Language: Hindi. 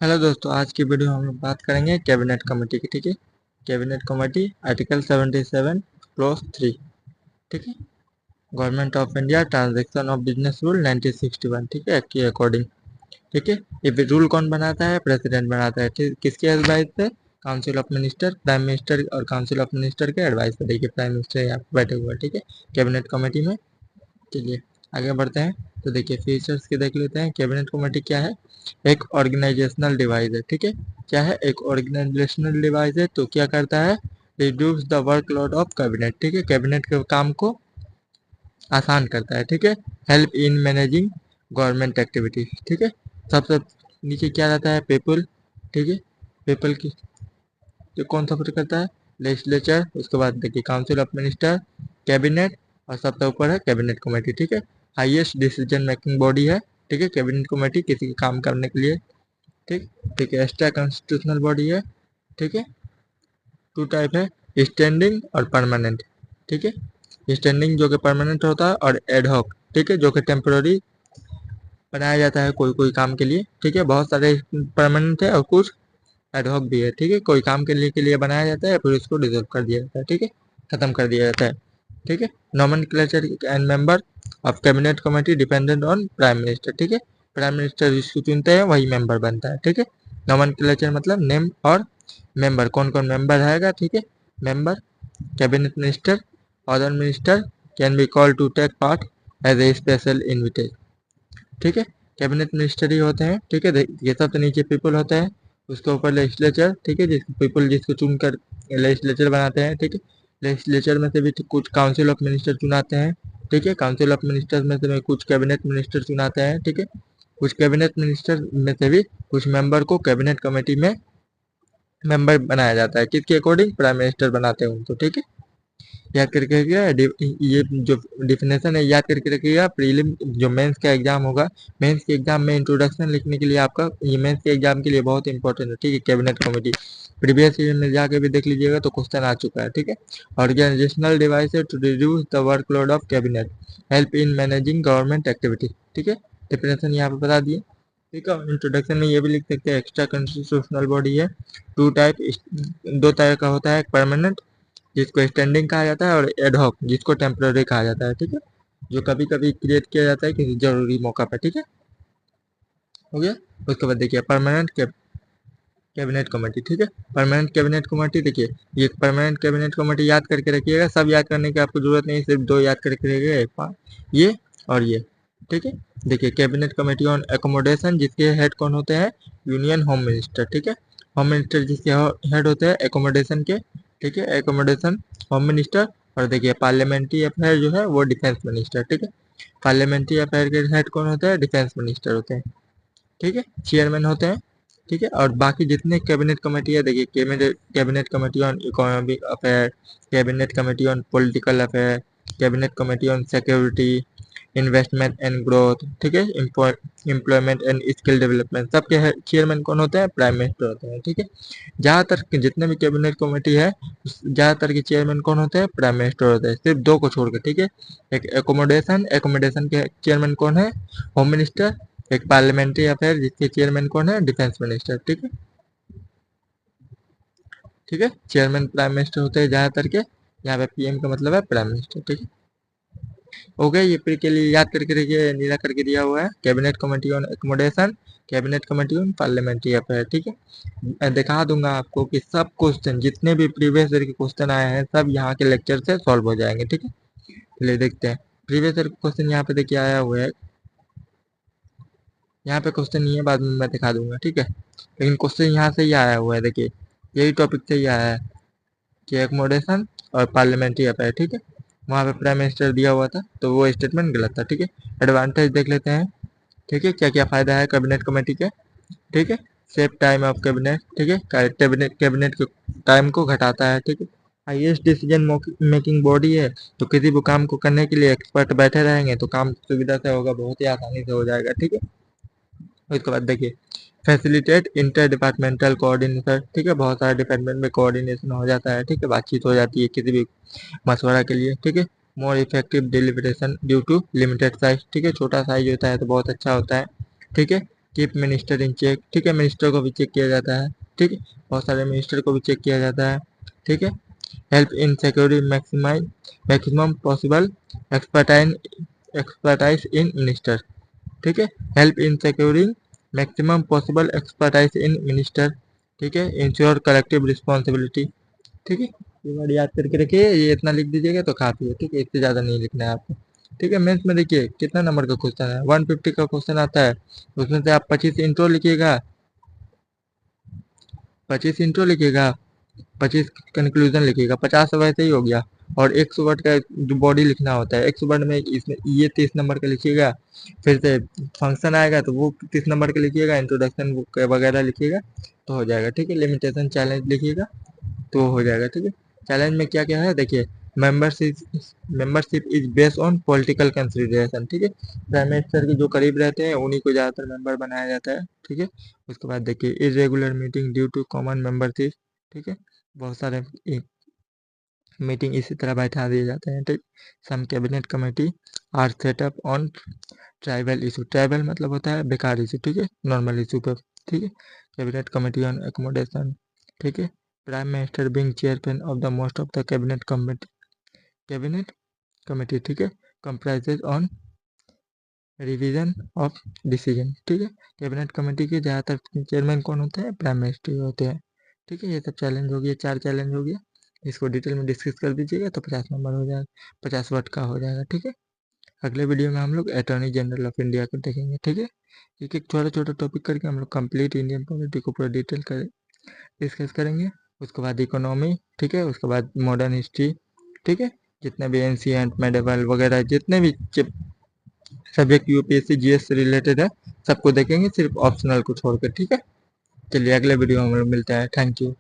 हेलो दोस्तों, आज की वीडियो हम लोग बात करेंगे कैबिनेट कमेटी की। ठीक है, कैबिनेट कमेटी आर्टिकल 77 क्लॉज 3। ठीक है, government of India transaction of business rule 1961। ठीक है, एक्ट के अकॉर्डिंग। ठीक है, ये रूल कौन बनाता है? प्रेसिडेंट बनाता है। ठीक, किसके एडवाइस पे? Council of minister, prime minister और काउंसिल ऑफ मिनिस्टर के एडवाइस पे। देखिए, प्राइम मिनिस्टर यहाँ पे बैठे हुए हैं। ठीक है, कैबिनेट कमेटी में। चलिए आगे बढ़ते हैं। तो देखिए फीचर्स के देख लेते हैं। कैबिनेट कमेटी क्या है? एक ऑर्गेनाइजेशनल डिवाइस है। ठीक है, क्या है? एक ऑर्गेनाइजेशनल डिवाइस है। तो क्या करता है? Reduce the workload of cabinet. ठीक है, कैबिनेट के काम को आसान करता है। ठीक है, help in managing government activities. ठीक है, सबसे नीचे क्या रहता है? पीपल। ठीक है, पीपल की तो कौन सपोर्ट करता है? लेजिस्लेचर। उसके बाद देखिए काउंसिल ऑफ मिनिस्टर, कैबिनेट और सबसे ऊपर है कैबिनेट कमेटी। ठीक है, हाईएस्ट डिसीजन मेकिंग बॉडी है। ठीक है, कैबिनेट कमेटी किसी के काम करने के लिए। ठीक, ठीक है, एक्स्ट्रा कॉन्स्टिट्यूशनल बॉडी है। ठीक है, टू टाइप है, स्टैंडिंग और परमानेंट। ठीक है, स्टैंडिंग जो कि परमानेंट होता है, और एडहॉक। ठीक है, जो कि टेम्पोररी बनाया जाता है कोई कोई काम के लिए। ठीक है, बहुत सारे परमानेंट है और कुछ एडहॉक भी है। ठीक है, कोई काम के लिए बनाया जाता है, फिर उसको डिजोल्व कर दिया जाता है। ठीक है, खत्म कर दिया जाता है। ठीक है, nomenclature and member of cabinet committee dependent on prime minister. ठीक है, प्राइम मिनिस्टर जिसको चुनते हैं वही मेंबर बनता है। ठीक है, नॉमेनक्लेचर मतलब नेम और मेंबर, कौन कौन मेंबर आएगा। ठीक है, member cabinet minister, other minister can be called to take part as a special invitation. ठीक है, कैबिनेट मिनिस्टर ही होते हैं। ठीक है, ये सबसे नीचे पीपल होता है, उसके ऊपर लेजिस्लेचर। ठीक है, पीपल जिसको चुनकर लेजिस्लेचर बनाते हैं। ठीक है, लेजिस्लेचर में से भी कुछ काउंसिल ऑफ मिनिस्टर चुनाते हैं। ठीक है, काउंसिल ऑफ मिनिस्टर में से कुछ कैबिनेट मिनिस्टर चुनाते हैं। ठीक है, कुछ कैबिनेट मिनिस्टर में से भी कुछ मेंबर को कैबिनेट कमेटी में मेंबर बनाया जाता है। किसके अकॉर्डिंग? प्राइम मिनिस्टर बनाते हैं उनको। ठीक है, याद करके रखिएगा। ये जो डिफिनेशन है याद करके रखिएगा। प्रीलिम जो मेंस का एग्जाम होगा, मेंस के एग्जाम में इंट्रोडक्शन लिखने के लिए आपका ये मेंस के एग्जाम के लिए बहुत इंपॉर्टेंट है। ठीक है, कैबिनेट कमेटी प्रीवियस ईयर में जाके भी देख लीजिएगा तो क्वेश्चन आ चुका है। ठीक है, organisational device to reduce the workload of cabinet, help in managing government activity. ठीक है, डिफिनेशन यहाँ पे बता दिए। ठीक है, इंट्रोडक्शन में ये भी लिख सकते हैं, एक्स्ट्रा कॉन्स्टिट्यूशनल बॉडी है। टू टाइप, दो तरह का होता है, एक परमानेंट जिसको स्टैंडिंग कहा जाता है, और एडहॉक जिसको टेम्पररी कहा जाता है। ठीक है, जो कभी कभी क्रिएट किया जाता है किसी जरूरी मौका पर। ठीक है, हो गया। उसके बाद देखिए परमानेंट कैबिनेट कमेटी। ठीक है, परमानेंट कैबिनेट कमेटी देखिए, ये परमानेंट कैबिनेट कमेटी याद करके रखिएगा। सब याद करने की आपको जरूरत नहीं, सिर्फ दो याद करके रखिएगा, एक ये और ये। ठीक है, देखिए कैबिनेट कमेटी ऑन एकोमोडेशन, जिसके हेड कौन होते हैं? Union home minister. ठीक है, होम मिनिस्टर जिसके हेड होते हैं एकोमोडेशन के। ठीक है, एकोमोडेशन होम मिनिस्टर। और देखिए पार्लियामेंट्री अफेयर जो है वो डिफेंस मिनिस्टर। ठीक है, पार्लियामेंट्री अफेयर के हेड कौन होते हैं? डिफेंस मिनिस्टर होते हैं। ठीक है, चेयरमैन होते हैं। ठीक है, और बाकी जितने कैबिनेट कमेटी है देखिए, cabinet committee on economic affair, cabinet committee on political affair, cabinet committee on security, investment and growth. ठीक है, एम्प्लॉयमेंट एंड स्किल डेवलपमेंट, सबके चेयरमैन कौन होते हैं? प्राइम मिनिस्टर होते हैं। ठीक है, ज़्यादातर जितने भी कैबिनेट कमेटी है ज़्यादातर के चेयरमैन कौन होते हैं? प्राइम मिनिस्टर होते हैं, सिर्फ दो को छोड़कर। ठीक है, एक एकोमोडेशन, एकोमोडेशन के चेयरमैन कौन है? Home minister. एक पार्लियामेंट्री अफेयर जिसके चेयरमैन कौन है? Defence minister. ठीक है, ठीक है, चेयरमैन प्राइम मिनिस्टर होते हैं ज़्यादातर के। यहाँ पे पीएम का मतलब है प्राइम मिनिस्टर। ठीक है, हो गया। ये प्री के लिए याद करके रखिए, नीला करके दिया हुआ है, cabinet committee on accommodation, cabinet committee on parliamentary affair. ठीक है, मैं दिखा दूंगा आपको कि सब क्वेश्चन जितने भी प्रीवियस ईयर के क्वेश्चन आए हैं सब यहाँ के लेक्चर से सॉल्व हो जाएंगे। ठीक है, चलिए देखते हैं। प्रीवियस ईयर क्वेश्चन यहाँ पे देखिए आया हुआ है, यहाँ पे क्वेश्चन नहीं है, बाद में मैं दिखा दूंगा। ठीक है, लेकिन क्वेश्चन यहाँ से ही आया हुआ है। देखिए यही टॉपिक से ही आया है कि एकोमोडेशन और पार्लियामेंट्री अफेयर। ठीक है, वहाँ पे प्राइम मिनिस्टर दिया हुआ था तो वो स्टेटमेंट गलत था। ठीक है, एडवांटेज देख लेते हैं। ठीक है, क्या क्या फायदा है कैबिनेट कमेटी के? ठीक है, सेव टाइम ऑफ कैबिनेट। ठीक है, कैबिनेट के टाइम को घटाता है। ठीक है, हाईएस्ट डिसीजन मेकिंग बॉडी है, तो किसी भी काम को करने के लिए एक्सपर्ट बैठे रहेंगे तो काम सुविधा से होगा, बहुत ही आसानी से हो जाएगा। ठीक है, उसके बाद देखिए फैसिलिटेट इंटर डिपार्टमेंटल कोऑर्डिनेटर। ठीक है, बहुत सारे डिपार्टमेंट में कोऑर्डिनेशन हो जाता है। ठीक है, बातचीत हो जाती है किसी भी मशवरा के लिए। ठीक है, more effective deliberation due to limited size. ठीक है, छोटा साइज होता है तो बहुत अच्छा होता है। ठीक है, कीप मिनिस्टर इन चेक, ठीक है, मिनिस्टर को भी चेक किया जाता है, ठीक है, बहुत सारे मिनिस्टर को भी चेक किया जाता है, ठीक है। Help in security maximum possible expertise in minister, ठीक है, help in securing maximum possible expertise in minister, ठीक है, इंश्योर कलेक्टिव रिस्पॉन्सिबिलिटी, ठीक है। ये वर्ड याद करके रखिए, ये इतना लिख दीजिएगा तो काफ़ी है, ठीक है, इससे ज़्यादा नहीं लिखना है आपको, ठीक है। मेंस में देखिए कितना नंबर का क्वेश्चन है, 150 का क्वेश्चन आता है, उसमें से आप 25 इंट्रो लिखिएगा, 25 इंट्रो लिखिएगा, 25 कंक्लूजन लिखिएगा, 50 वैसे ही हो गया। और 100 वर्ड का जो बॉडी लिखना होता है, 100 वर्ड में इसमें ये 30 नंबर का लिखिएगा, फिर से फंक्शन आएगा तो वो 30 नंबर का लिखिएगा, इंट्रोडक्शन वगैरह लिखिएगा तो हो जाएगा, ठीक है। लिमिटेशन चैलेंज लिखिएगा तो हो जाएगा, ठीक है। चैलेंज में क्या क्या है देखिए, membership membership is based on political consideration, ठीक है, प्राइम मिनिस्टर के जो करीब रहते हैं उन्हीं को ज़्यादातर मेंबर बनाया जाता है, ठीक है। उसके बाद देखिए irregular meeting due to common membership, ठीक है, बहुत सारे मीटिंग इसी तरह बैठा दिए जाते हैं, ठीक। Some cabinet committee are set up on tribal issue, tribal मतलब होता है बेकार इशू, ठीक है, नॉर्मल इशू पर, ठीक है। कैबिनेट कमेटी ऑन एकोमोडेशन, ठीक है, prime minister being chairman of the most of the cabinet committee, ठीक है, comprises on revision of decision, ठीक है। कैबिनेट कमेटी के ज़्यादातर चेयरमैन कौन होते हैं, प्राइम मिनिस्टर होते हैं, ठीक है। ये सब चैलेंज हो गया, 4 चैलेंज हो गया, इसको डिटेल में डिस्कस कर दीजिएगा तो 50 नंबर हो जाएगा, 50 वर्ड का हो जाएगा, ठीक है। अगले वीडियो में हम लोग अटॉर्नी जनरल ऑफ इंडिया को देखेंगे, ठीक है। एक एक छोटा छोटा टॉपिक करके हम लोग कंप्लीट इंडियन पॉलिटी को पूरा डिटेल कर डिस्कस करेंगे। उसके बाद इकोनॉमी, ठीक है, उसके बाद मॉडर्न हिस्ट्री, ठीक है, जितने भी एंशियंट मेडिवल वगैरह जितने भी सब्जेक्ट यूपीएससी जीएस से रिलेटेड है सबको देखेंगे, सिर्फ ऑप्शनल को छोड़कर, ठीक है। चलिए अगले वीडियो में हम लोग मिलते हैं, थैंक यू।